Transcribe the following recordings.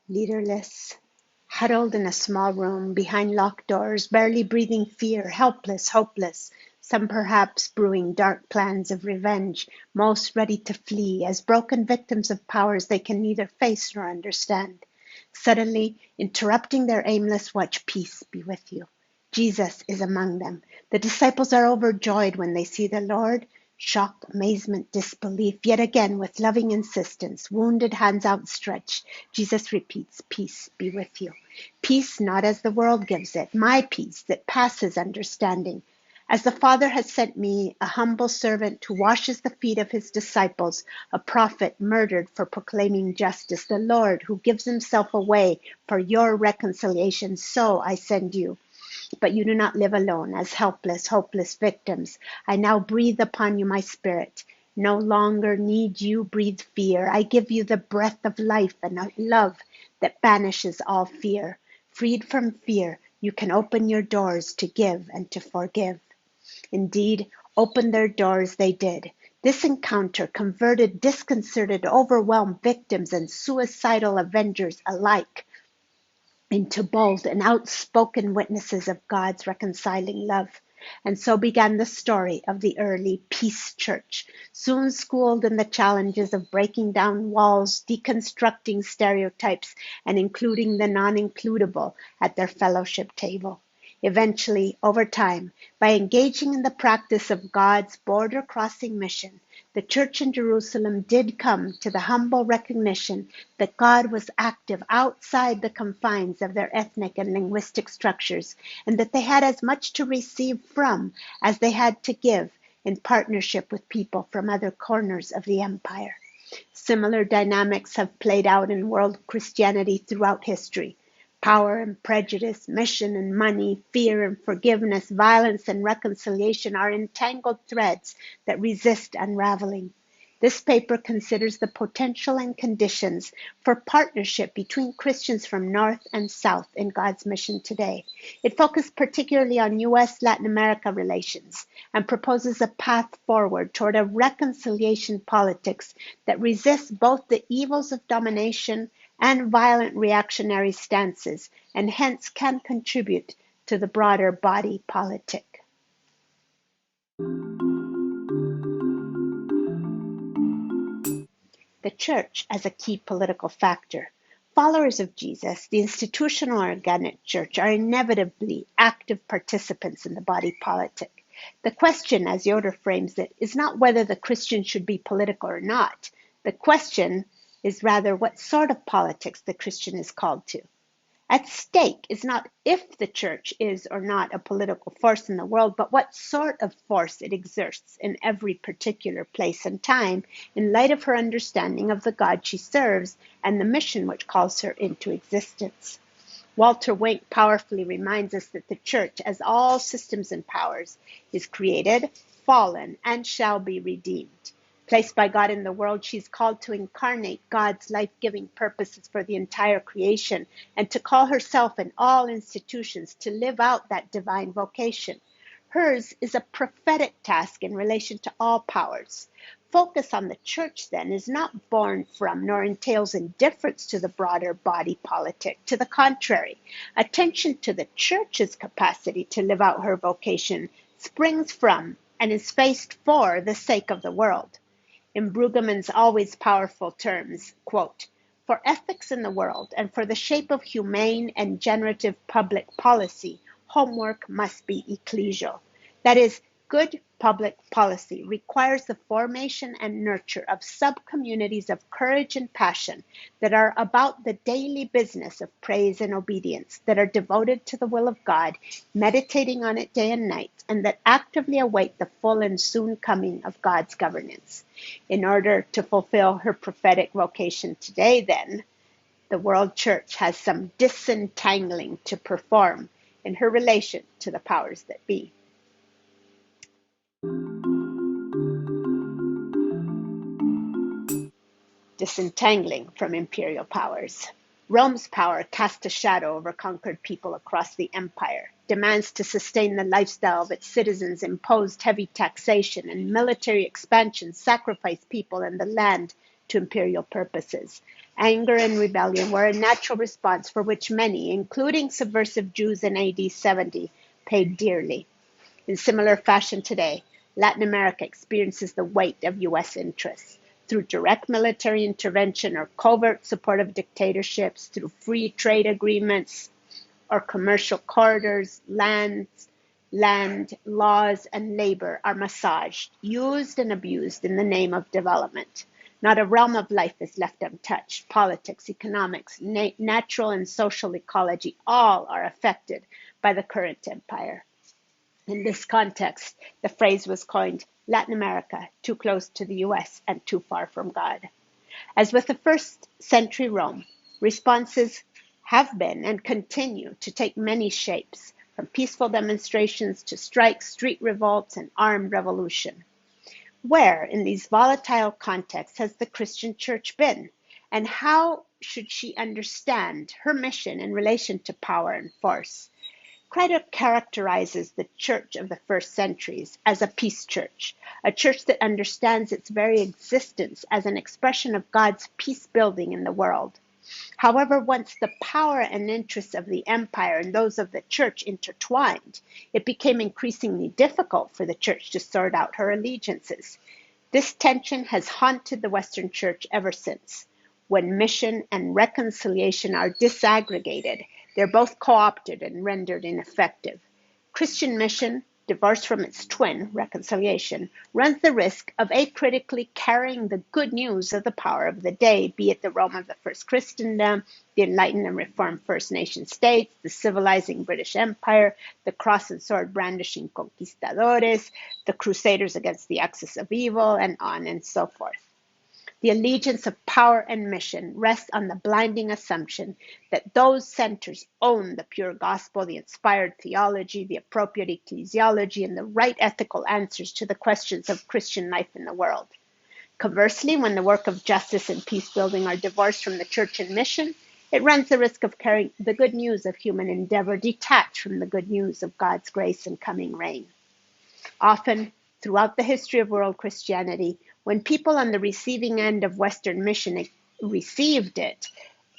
Leaderless, huddled in a small room behind locked doors, barely breathing fear, helpless, hopeless, some perhaps brewing dark plans of revenge, most ready to flee as broken victims of powers they can neither face nor understand. Suddenly, interrupting their aimless watch, peace be with you. Jesus is among them. The disciples are overjoyed when they see the Lord. Shock, amazement, disbelief. Yet again, with loving insistence, wounded hands outstretched, Jesus repeats, peace be with you. Peace not as the world gives it, my peace that passes understanding. As the Father has sent me, a humble servant who washes the feet of his disciples, a prophet murdered for proclaiming justice, the Lord who gives himself away for your reconciliation, so I send you. But you do not live alone as helpless, hopeless victims. I now breathe upon you my spirit. No longer need you breathe fear. I give you the breath of life and of love that banishes all fear. Freed from fear, you can open your doors to give and to forgive. Indeed, open their doors they did. This encounter converted disconcerted, overwhelmed victims and suicidal avengers alike into bold and outspoken witnesses of God's reconciling love. And so began the story of the early Peace Church, soon schooled in the challenges of breaking down walls, deconstructing stereotypes, and including the non-includable at their fellowship table. Eventually, over time, by engaging in the practice of God's border-crossing mission, the church in Jerusalem did come to the humble recognition that God was active outside the confines of their ethnic and linguistic structures, and that they had as much to receive from as they had to give in partnership with people from other corners of the empire. Similar dynamics have played out in world Christianity throughout history. Power and prejudice, mission and money, fear and forgiveness, violence and reconciliation are entangled threads that resist unraveling. This paper considers the potential and conditions for partnership between Christians from North and South in God's mission today. It focused particularly on U.S.-Latin America relations and proposes a path forward toward a reconciliation politics that resists both the evils of domination and violent reactionary stances, and hence can contribute to the broader body politic. The church as a key political factor. Followers of Jesus, the institutional organic church, are inevitably active participants in the body politic. The question, as Yoder frames it, is not whether the Christian should be political or not. The question is rather what sort of politics the Christian is called to. At stake is not if the church is or not a political force in the world, but what sort of force it exerts in every particular place and time in light of her understanding of the God she serves and the mission which calls her into existence. Walter Wink powerfully reminds us that the church, as all systems and powers, is created, fallen, and shall be redeemed. Placed by God in the world, she is called to incarnate God's life-giving purposes for the entire creation and to call herself and all institutions to live out that divine vocation. Hers is a prophetic task in relation to all powers. Focus on the church, then, is not born from nor entails indifference to the broader body politic. To the contrary, attention to the church's capacity to live out her vocation springs from and is faced for the sake of the world. In Brueggemann's always powerful terms, quote, for ethics in the world and for the shape of humane and generative public policy, homework must be ecclesial. That is, good public policy requires the formation and nurture of sub-communities of courage and passion that are about the daily business of praise and obedience, that are devoted to the will of God, meditating on it day and night, and that actively await the full and soon coming of God's governance. In order to fulfill her prophetic vocation today, then, the World Church has some disentangling to perform in her relation to the powers that be. Disentangling from imperial powers. Rome's power cast a shadow over conquered people across the empire. Demands to sustain the lifestyle of its citizens imposed heavy taxation, and military expansion sacrificed people and the land to imperial purposes. Anger and rebellion were a natural response for which many, including subversive Jews in AD 70, paid dearly. In similar fashion today, Latin America experiences the weight of U.S. interests. Through direct military intervention or covert support of dictatorships, through free trade agreements or commercial corridors, land, laws, and labor are massaged, used, and abused in the name of development. Not a realm of life is left untouched. Politics, economics, natural and social ecology, all are affected by the current empire. In this context, the phrase was coined, Latin America, too close to the US and too far from God. As with the first century Rome, responses have been and continue to take many shapes, from peaceful demonstrations to strikes, street revolts, and armed revolution. Where in these volatile contexts has the Christian church been? And how should she understand her mission in relation to power and force? Cradock characterizes the church of the first centuries as a peace church, a church that understands its very existence as an expression of God's peace building in the world. However, once the power and interests of the empire and those of the church intertwined, it became increasingly difficult for the church to sort out her allegiances. This tension has haunted the Western church ever since. When mission and reconciliation are disaggregated, they're both co-opted and rendered ineffective. Christian mission, divorced from its twin, reconciliation, runs the risk of acritically carrying the good news of the power of the day, be it the Rome of the first Christendom, the enlightened and reformed First Nation states, the civilizing British Empire, the cross and sword brandishing conquistadores, the crusaders against the axis of evil, and on and so forth. The allegiance of power and mission rests on the blinding assumption that those centers own the pure gospel, the inspired theology, the appropriate ecclesiology, and the right ethical answers to the questions of Christian life in the world. Conversely, when the work of justice and peace building are divorced from the church and mission, it runs the risk of carrying the good news of human endeavor detached from the good news of God's grace and coming reign. Often, throughout the history of world Christianity, when people on the receiving end of Western mission received it,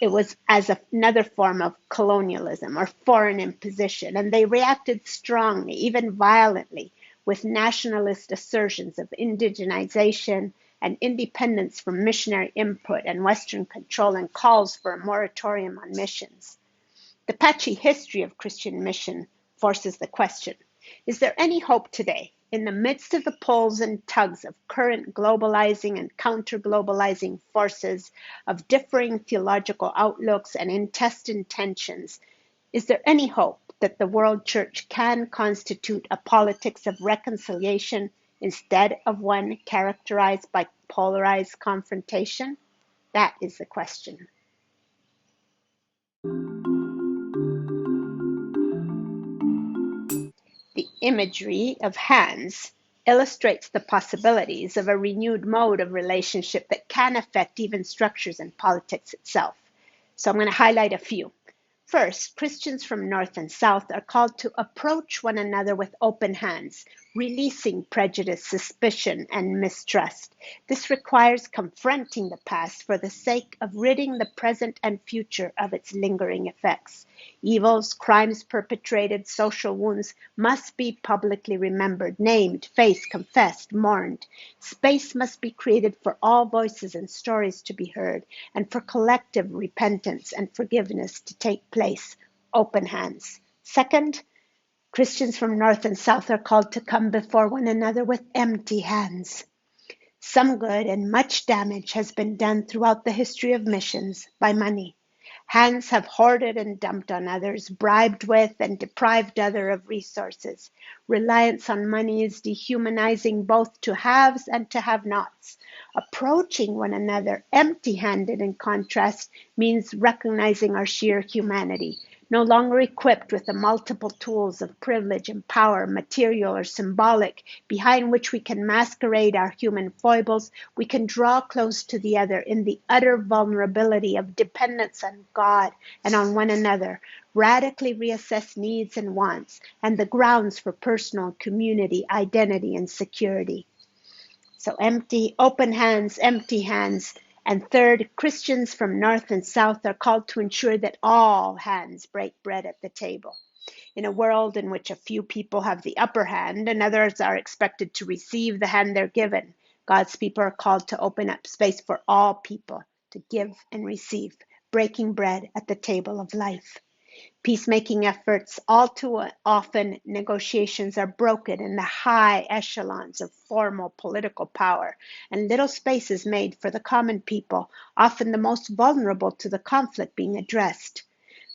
it was as another form of colonialism or foreign imposition, and they reacted strongly, even violently, with nationalist assertions of indigenization and independence from missionary input and Western control, and calls for a moratorium on missions. The patchy history of Christian mission forces the question, is there any hope today, in the midst of the pulls and tugs of current globalizing and counter-globalizing forces, of differing theological outlooks and intestine tensions, is there any hope that the world church can constitute a politics of reconciliation instead of one characterized by polarized confrontation? That is the question. The imagery of hands illustrates the possibilities of a renewed mode of relationship that can affect even structures and politics itself. So I'm going to highlight a few. First, Christians from North and South are called to approach one another with open hands, releasing prejudice, suspicion, and mistrust. This requires confronting the past for the sake of ridding the present and future of its lingering effects. Evils, crimes perpetrated, social wounds must be publicly remembered, named, faced, confessed, mourned. Space must be created for all voices and stories to be heard, and for collective repentance and forgiveness to take place. Open hands. Second, Christians from North and South are called to come before one another with empty hands. Some good and much damage has been done throughout the history of missions by money. Hands have hoarded and dumped on others, bribed with and deprived others of resources. Reliance on money is dehumanizing both to haves and to have-nots. Approaching one another empty-handed, in contrast, means recognizing our sheer humanity, No longer equipped with the multiple tools of privilege and power, material or symbolic, behind which we can masquerade our human foibles, we can draw close to the other in the utter vulnerability of dependence on God and on one another, radically reassess needs and wants, and the grounds for personal, community, identity, and security. So open hands, empty hands. And third, Christians from North and South are called to ensure that all hands break bread at the table. In a world in which a few people have the upper hand and others are expected to receive the hand they're given, God's people are called to open up space for all people to give and receive, breaking bread at the table of life. Peacemaking efforts, all too often negotiations are broken in the high echelons of formal political power, and little space is made for the common people, often the most vulnerable to the conflict being addressed.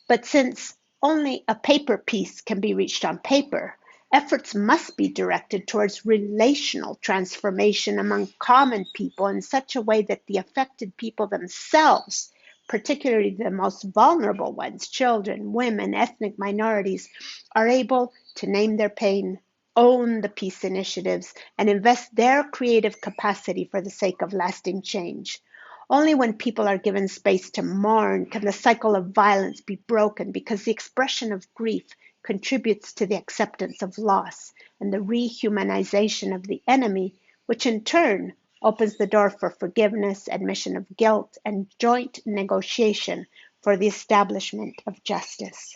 But since only a paper peace can be reached on paper, efforts must be directed towards relational transformation among common people in such a way that the affected people themselves, particularly the most vulnerable ones, children, women, ethnic minorities, are able to name their pain, own the peace initiatives, and invest their creative capacity for the sake of lasting change. Only when people are given space to mourn can the cycle of violence be broken, because the expression of grief contributes to the acceptance of loss and the rehumanization of the enemy, which in turn opens the door for forgiveness, admission of guilt, and joint negotiation for the establishment of justice.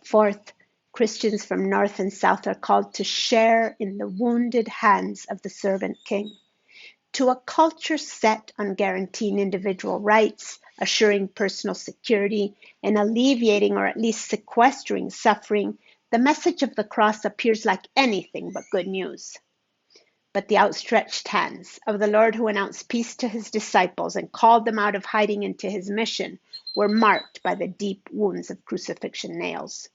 Fourth, Christians from North and South are called to share in the wounded hands of the servant king. To a culture set on guaranteeing individual rights, assuring personal security, and alleviating or at least sequestering suffering, the message of the cross appears like anything but good news. But the outstretched hands of the Lord, who announced peace to his disciples and called them out of hiding into his mission, were marked by the deep wounds of crucifixion nails.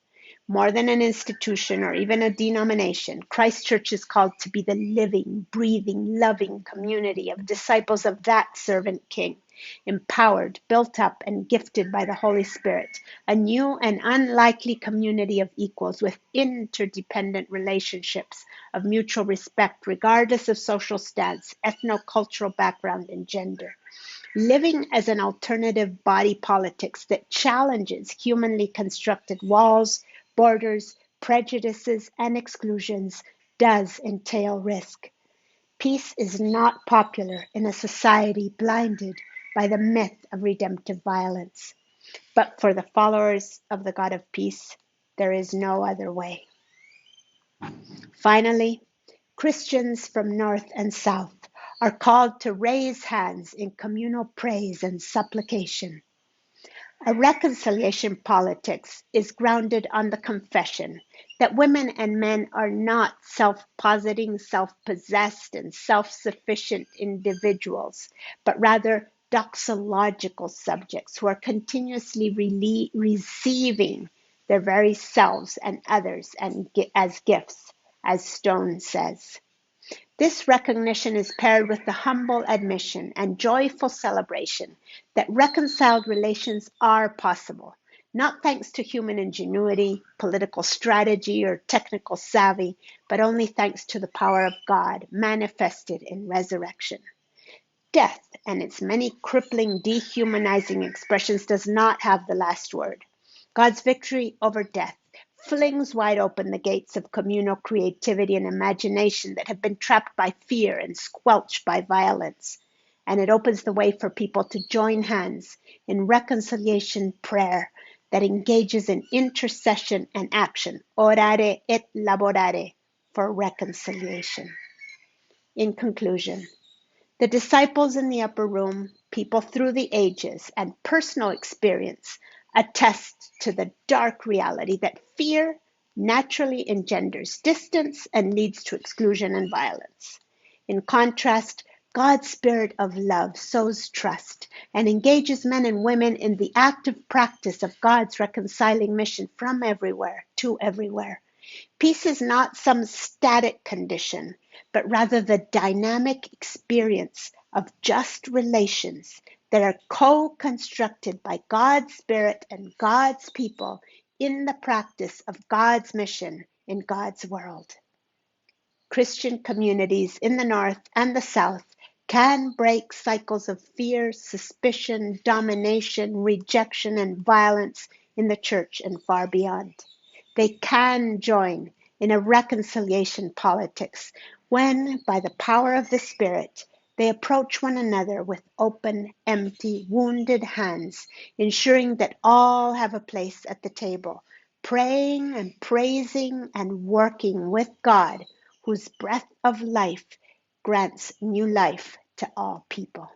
More than an institution or even a denomination, Christ Church is called to be the living, breathing, loving community of disciples of that servant king, empowered, built up, and gifted by the Holy Spirit, a new and unlikely community of equals with interdependent relationships of mutual respect, regardless of social stance, ethno-cultural background, and gender. Living as an alternative body politics that challenges humanly constructed walls, borders, prejudices, and exclusions does entail risk. Peace is not popular in a society blinded by the myth of redemptive violence. But for the followers of the God of peace, there is no other way. Finally, Christians from North and South are called to raise hands in communal praise and supplication. A reconciliation politics is grounded on the confession that women and men are not self-positing, self-possessed, and self-sufficient individuals, but rather doxological subjects who are continuously receiving their very selves and others as gifts, as Stone says. This recognition is paired with the humble admission and joyful celebration that reconciled relations are possible, not thanks to human ingenuity, political strategy, or technical savvy, but only thanks to the power of God manifested in resurrection. Death and its many crippling, dehumanizing expressions does not have the last word. God's victory over death flings wide open the gates of communal creativity and imagination that have been trapped by fear and squelched by violence. And it opens the way for people to join hands in reconciliation prayer that engages in intercession and action, orare et laborare, for reconciliation. In conclusion, the disciples in the upper room, people through the ages, and personal experience attest to the dark reality that fear naturally engenders distance and leads to exclusion and violence. In contrast, God's spirit of love sows trust and engages men and women in the active practice of God's reconciling mission from everywhere to everywhere. Peace is not some static condition, but rather the dynamic experience of just relations that are co-constructed by God's Spirit and God's people in the practice of God's mission in God's world. Christian communities in the North and the South can break cycles of fear, suspicion, domination, rejection, and violence in the church and far beyond. They can join in a reconciliation politics when, by the power of the Spirit, they approach one another with open, empty, wounded hands, ensuring that all have a place at the table, praying and praising and working with God, whose breath of life grants new life to all people.